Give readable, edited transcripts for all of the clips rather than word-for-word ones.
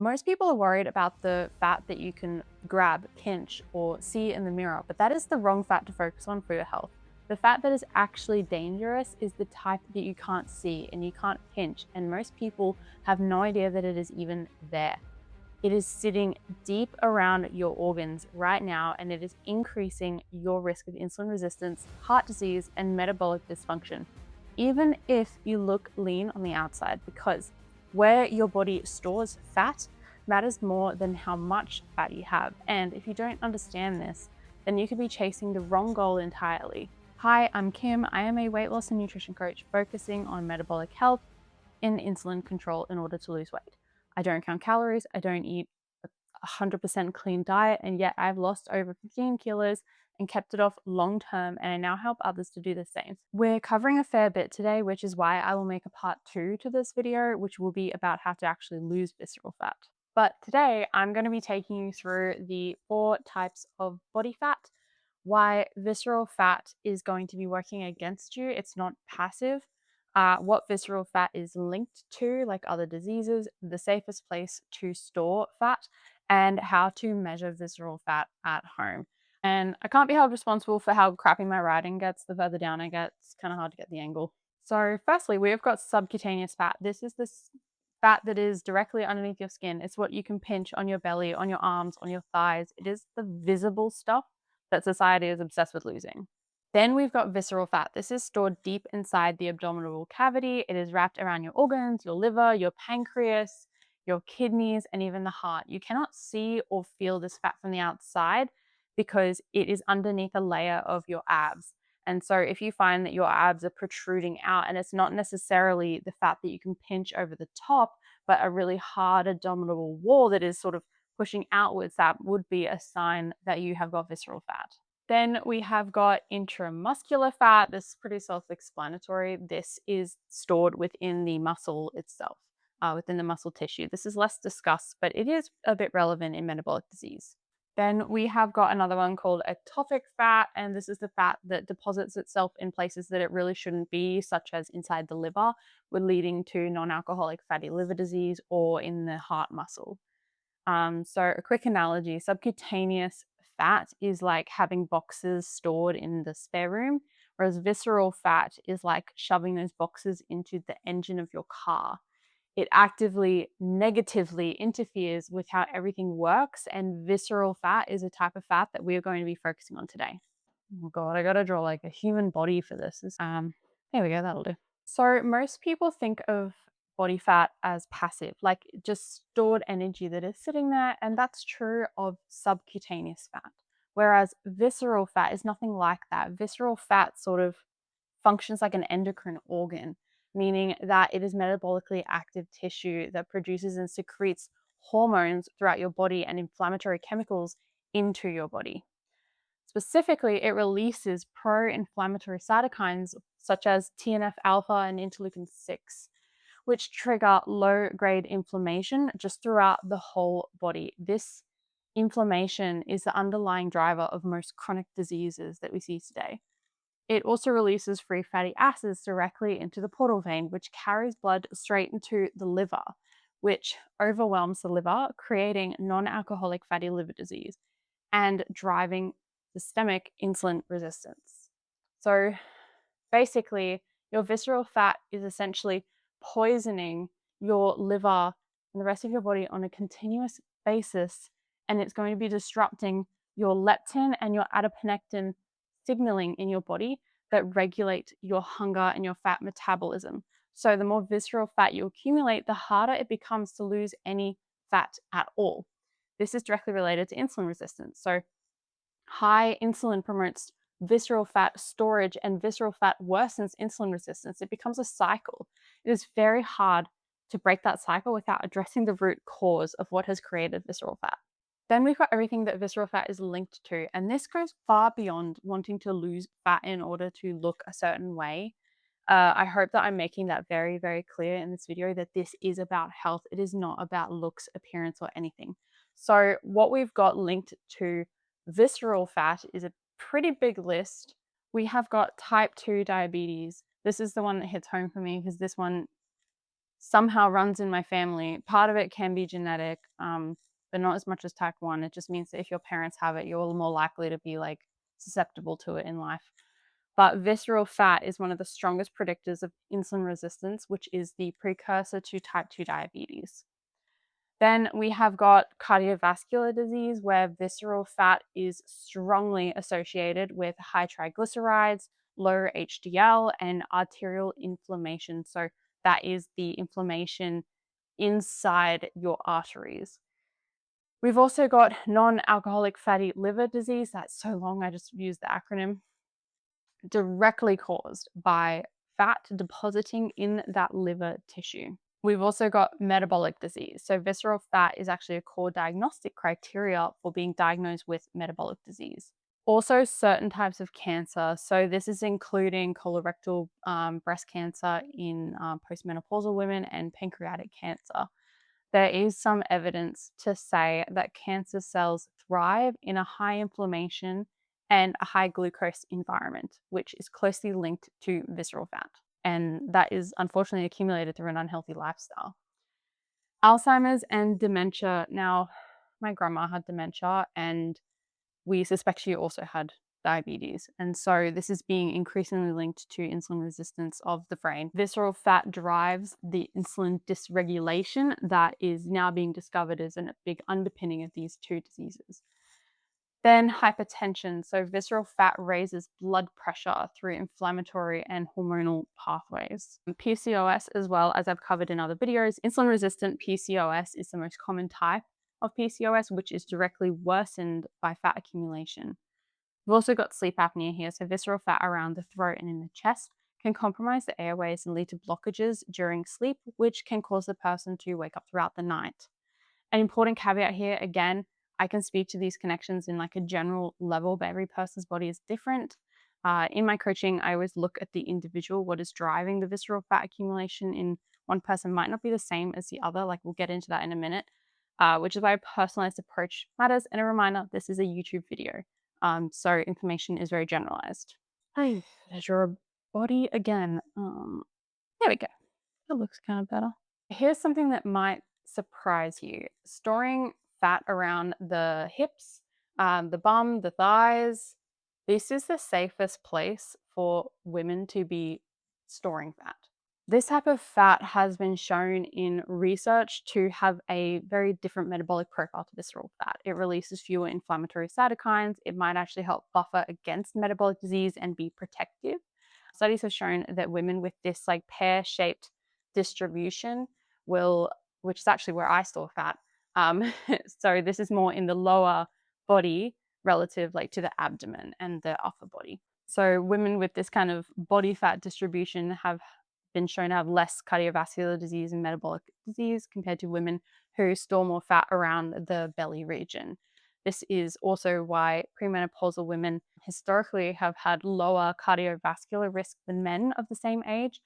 Most people are worried about the fat that you can grab, pinch, or see in the mirror, but that is the wrong fat to focus on for your health. The fat that is actually dangerous is the type that you can't see and you can't pinch, and most people have no idea that it is even there. It is sitting deep around your organs right now, and it is increasing your risk of insulin resistance, heart disease, and metabolic dysfunction, even if you look lean on the outside, because where your body stores fat matters more than how much fat you have. And if you don't understand this, then you could be chasing the wrong goal entirely. Hi, I'm Kim. I am a weight loss and nutrition coach focusing on metabolic health and insulin control in order to lose weight. I don't count calories, I don't eat a 100% clean diet, and yet I've lost over 15 kilos and kept it off long term, and I now help others to do the same. We're covering a fair bit today, which is why I will make a part 2 to this video, which will be about how to actually lose visceral fat. But today I'm going to be taking you through the 4 types of body fat, why visceral fat is going to be working against you. It's not passive. What visceral fat is linked to, like other diseases, the safest place to store fat, and how to measure visceral fat at home. And I can't be held responsible for how crappy my writing gets the further down I get. It's kind of hard to get the angle. So, firstly, we've got subcutaneous fat. This is this fat that is directly underneath your skin. It's what you can pinch on your belly, on your arms, on your thighs. It is the visible stuff that society is obsessed with losing. Then we've got visceral fat. This is stored deep inside the abdominal cavity. It is wrapped around your organs, your liver, your pancreas, your kidneys, and even the heart. You cannot see or feel this fat from the outside because it is underneath a layer of your abs. And so if you find that your abs are protruding out and it's not necessarily the fat that you can pinch over the top, but a really hard abdominal wall that is sort of pushing outwards, that would be a sign that you have got visceral fat. Then we have got intramuscular fat. This is pretty self-explanatory. This is stored within the muscle itself, within the muscle tissue. This is less discussed, but it is a bit relevant in metabolic disease. Then we have got another one called ectopic fat, and this is the fat that deposits itself in places that it really shouldn't be, such as inside the liver, leading to non-alcoholic fatty liver disease or in the heart muscle. So a quick analogy, subcutaneous fat is like having boxes stored in the spare room, whereas visceral fat is like shoving those boxes into the engine of your car. It actively negatively interferes with how everything works, and visceral fat is a type of fat that we are going to be focusing on today. Oh god, I gotta draw like a human body for this. There we go, that'll do. So most people think of body fat as passive, like just stored energy that is sitting there, and that's true of subcutaneous fat. Whereas visceral fat is nothing like that. Visceral fat sort of functions like an endocrine organ, meaning that it is metabolically active tissue that produces and secretes hormones throughout your body and inflammatory chemicals into your body. Specifically, it releases pro-inflammatory cytokines such as TNF alpha and interleukin 6, which trigger low-grade inflammation just throughout the whole body. This inflammation is the underlying driver of most chronic diseases that we see today. It also releases free fatty acids directly into the portal vein, which carries blood straight into the liver, which overwhelms the liver, creating non-alcoholic fatty liver disease and driving systemic insulin resistance. So basically, your visceral fat is essentially poisoning your liver and the rest of your body on a continuous basis, and it's going to be disrupting your leptin and your adiponectin signaling in your body that regulate your hunger and your fat metabolism. So the more visceral fat you accumulate, the harder it becomes to lose any fat at all. This is directly related to insulin resistance. So high insulin promotes visceral fat storage, and visceral fat worsens insulin resistance. It becomes a cycle. It is very hard to break that cycle without addressing the root cause of what has created visceral fat. Then we've got everything that visceral fat is linked to, and this goes far beyond wanting to lose fat in order to look a certain way. I hope that I'm making that very, very clear in this video that this is about health. It is not about looks, appearance, or anything. So what we've got linked to visceral fat is a pretty big list. We have got type 2 diabetes. This is the one that hits home for me because this one somehow runs in my family. Part of it can be genetic, but not as much as type 1. It just means that if your parents have it, you're more likely to be like susceptible to it in life. But visceral fat is one of the strongest predictors of insulin resistance, which is the precursor to type 2 diabetes. Then we have got cardiovascular disease, where visceral fat is strongly associated with high triglycerides, low HDL, and arterial inflammation. So that is the inflammation inside your arteries. We've also got non-alcoholic fatty liver disease. That's so long, I just used the acronym. Directly caused by fat depositing in that liver tissue. We've also got metabolic disease. So visceral fat is actually a core diagnostic criteria for being diagnosed with metabolic disease. Also, certain types of cancer. So this is including colorectal breast cancer in postmenopausal women and pancreatic cancer. There is some evidence to say that cancer cells thrive in a high inflammation and a high glucose environment, which is closely linked to visceral fat. And that is unfortunately accumulated through an unhealthy lifestyle. Alzheimer's and dementia. Now, my grandma had dementia, and we suspect she also had diabetes. And so this is being increasingly linked to insulin resistance of the brain. Visceral fat drives the insulin dysregulation that is now being discovered as a big underpinning of these two diseases. Then hypertension. So visceral fat raises blood pressure through inflammatory and hormonal pathways. PCOS, as well, as I've covered in other videos, insulin-resistant PCOS is the most common type of PCOS, which is directly worsened by fat accumulation. We've also got sleep apnea here. So visceral fat around the throat and in the chest can compromise the airways and lead to blockages during sleep, which can cause the person to wake up throughout the night. An important caveat here, again, I can speak to these connections in like a general level, but every person's body is different. In my coaching, I always look at the individual, what is driving the visceral fat accumulation in one person might not be the same as the other. Like we'll get into that in a minute, which is why a personalized approach matters. And a reminder, this is a YouTube video. So information is very generalized. Hey, there's your body again. There we go. That looks kind of better. Here's something that might surprise you. Storing fat around the hips, the bum, the thighs. This is the safest place for women to be storing fat. This type of fat has been shown in research to have a very different metabolic profile to visceral fat. It releases fewer inflammatory cytokines. It might actually help buffer against metabolic disease and be protective. Studies have shown that women with this like pear-shaped distribution which is actually where I store fat. So this is more in the lower body relative like to the abdomen and the upper body. So women with this kind of body fat distribution have been shown to have less cardiovascular disease and metabolic disease compared to women who store more fat around the belly region. This is also why premenopausal women historically have had lower cardiovascular risk than men of the same age.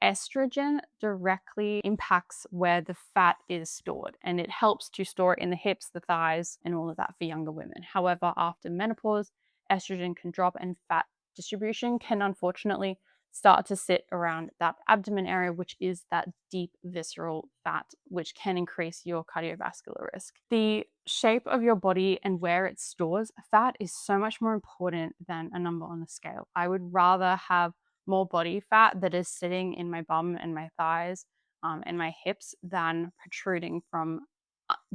Estrogen directly impacts where the fat is stored, and it helps to store it in the hips, the thighs, and all of that for younger women. However, after menopause, estrogen can drop and fat distribution can unfortunately start to sit around that abdomen area, which is that deep visceral fat, which can increase your cardiovascular risk. The shape of your body and where it stores fat is so much more important than a number on the scale. I would rather have more body fat that is sitting in my bum and my thighs and my hips than protruding from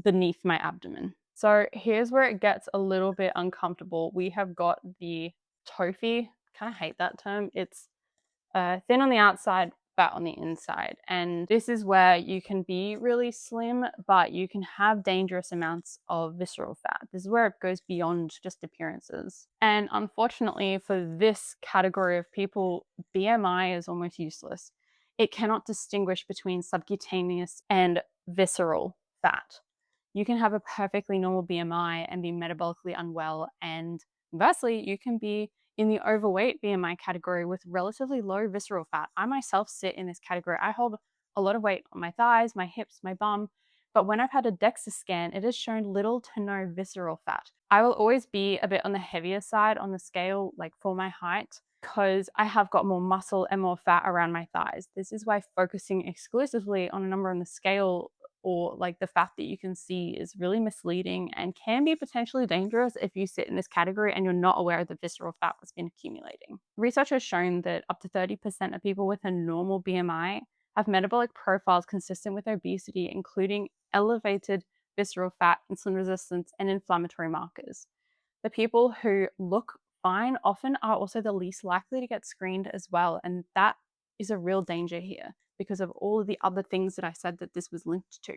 beneath my abdomen. So here's where it gets a little bit uncomfortable. We have got the TOFI. Kind of hate that term. It's thin on the outside, fat on the inside. And this is where you can be really slim, but you can have dangerous amounts of visceral fat. This is where it goes beyond just appearances. And unfortunately for this category of people, BMI is almost useless. It cannot distinguish between subcutaneous and visceral fat. You can have a perfectly normal BMI and be metabolically unwell, and conversely, you can be in the overweight BMI category with relatively low visceral fat. I myself sit in this category. I hold a lot of weight on my thighs, my hips, my bum, but when I've had a DEXA scan, it has shown little to no visceral fat. I will always be a bit on the heavier side on the scale, like for my height. because I have got more muscle and more fat around my thighs. This is why focusing exclusively on a number on the scale or like the fat that you can see is really misleading and can be potentially dangerous if you sit in this category and you're not aware of the visceral fat that's been accumulating. Research has shown that up to 30% of people with a normal BMI have metabolic profiles consistent with obesity, including elevated visceral fat, insulin resistance, and inflammatory markers. The people who look fine often are also the least likely to get screened as well. And that is a real danger here because of all of the other things that I said that this was linked to.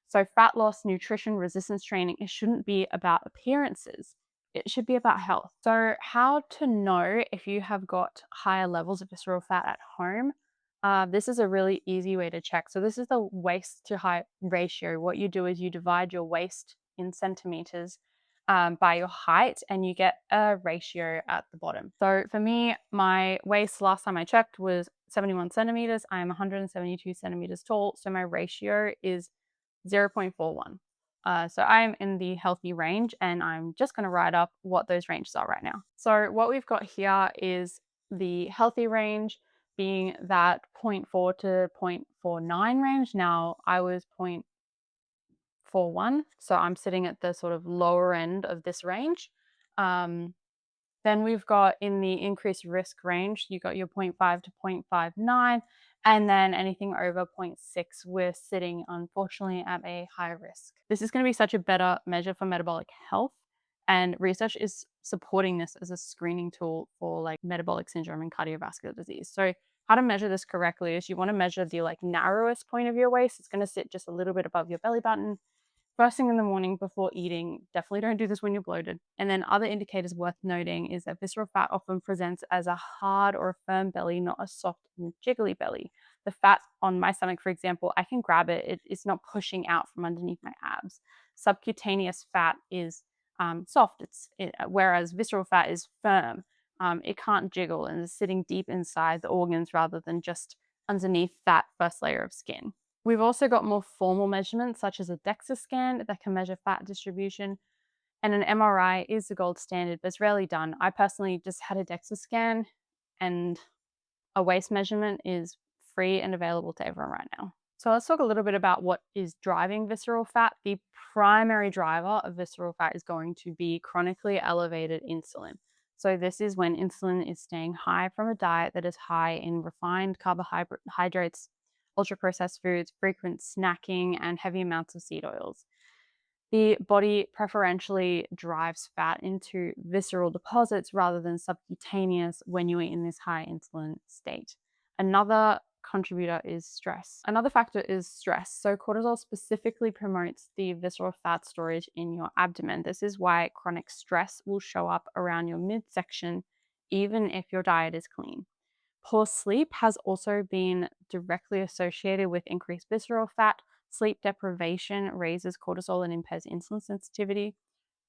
So fat loss, nutrition, resistance training, it shouldn't be about appearances. It should be about health. So how to know if you have got higher levels of visceral fat at home? This is a really easy way to check. So this is the waist to height ratio. What you do is you divide your waist in centimeters by your height, and you get a ratio at the bottom. So for me, my waist last time I checked was 71 centimeters. I'm 172 centimeters tall. So my ratio is 0.41. So I'm in the healthy range, and I'm just going to write up what those ranges are right now. So what we've got here is the healthy range being that 0.4 to 0.49 range. Now I was 0.41, so I'm sitting at the sort of lower end of this range. Then we've got in the increased risk range, you got your 0.5 to 0.59, and then anything over 0.6, we're sitting, unfortunately, at a high risk. This is going to be such a better measure for metabolic health, and research is supporting this as a screening tool for like metabolic syndrome and cardiovascular disease. So how to measure this correctly is you want to measure the like narrowest point of your waist. It's going to sit just a little bit above your belly button. First thing in the morning before eating, definitely don't do this when you're bloated. And then other indicators worth noting is that visceral fat often presents as a hard or a firm belly, not a soft and jiggly belly. The fat on my stomach, for example, I can grab it. It's not pushing out from underneath my abs. Subcutaneous fat is soft, whereas visceral fat is firm. It can't jiggle and is sitting deep inside the organs rather than just underneath that first layer of skin. We've also got more formal measurements such as a DEXA scan that can measure fat distribution, and an MRI is the gold standard, but it's rarely done. I personally just had a DEXA scan, and a waist measurement is free and available to everyone right now. So let's talk a little bit about what is driving visceral fat. The primary driver of visceral fat is going to be chronically elevated insulin. So this is when insulin is staying high from a diet that is high in refined carbohydrates, ultra-processed foods, frequent snacking, and heavy amounts of seed oils. The body preferentially drives fat into visceral deposits rather than subcutaneous when you are in this high insulin state. Another contributor is stress. Another factor is stress. So cortisol specifically promotes the visceral fat storage in your abdomen. This is why chronic stress will show up around your midsection, even if your diet is clean. Poor sleep has also been directly associated with increased visceral fat. Sleep deprivation raises cortisol and impairs insulin sensitivity.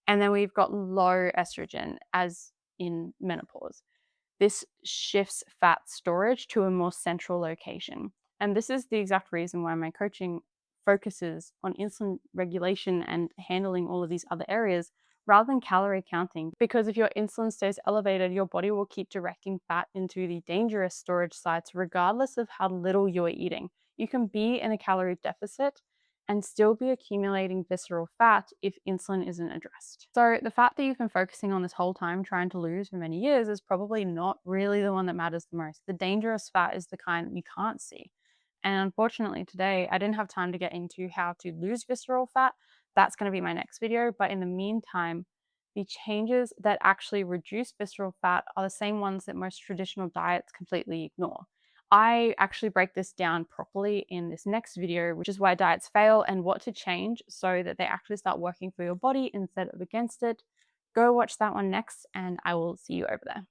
And then we've got low estrogen, as in menopause. This shifts fat storage to a more central location. And this is the exact reason why my coaching focuses on insulin regulation and handling all of these other areas rather than calorie counting. Because if your insulin stays elevated, your body will keep directing fat into the dangerous storage sites, regardless of how little you are eating. You can be in a calorie deficit and still be accumulating visceral fat if insulin isn't addressed. So the fat that you've been focusing on this whole time trying to lose for many years is probably not really the one that matters the most. The dangerous fat is the kind you can't see. And unfortunately today, I didn't have time to get into how to lose visceral fat. That's going to be my next video. But in the meantime, the changes that actually reduce visceral fat are the same ones that most traditional diets completely ignore. I actually break this down properly in this next video, which is why diets fail and what to change so that they actually start working for your body instead of against it. Go watch that one next, and I will see you over there.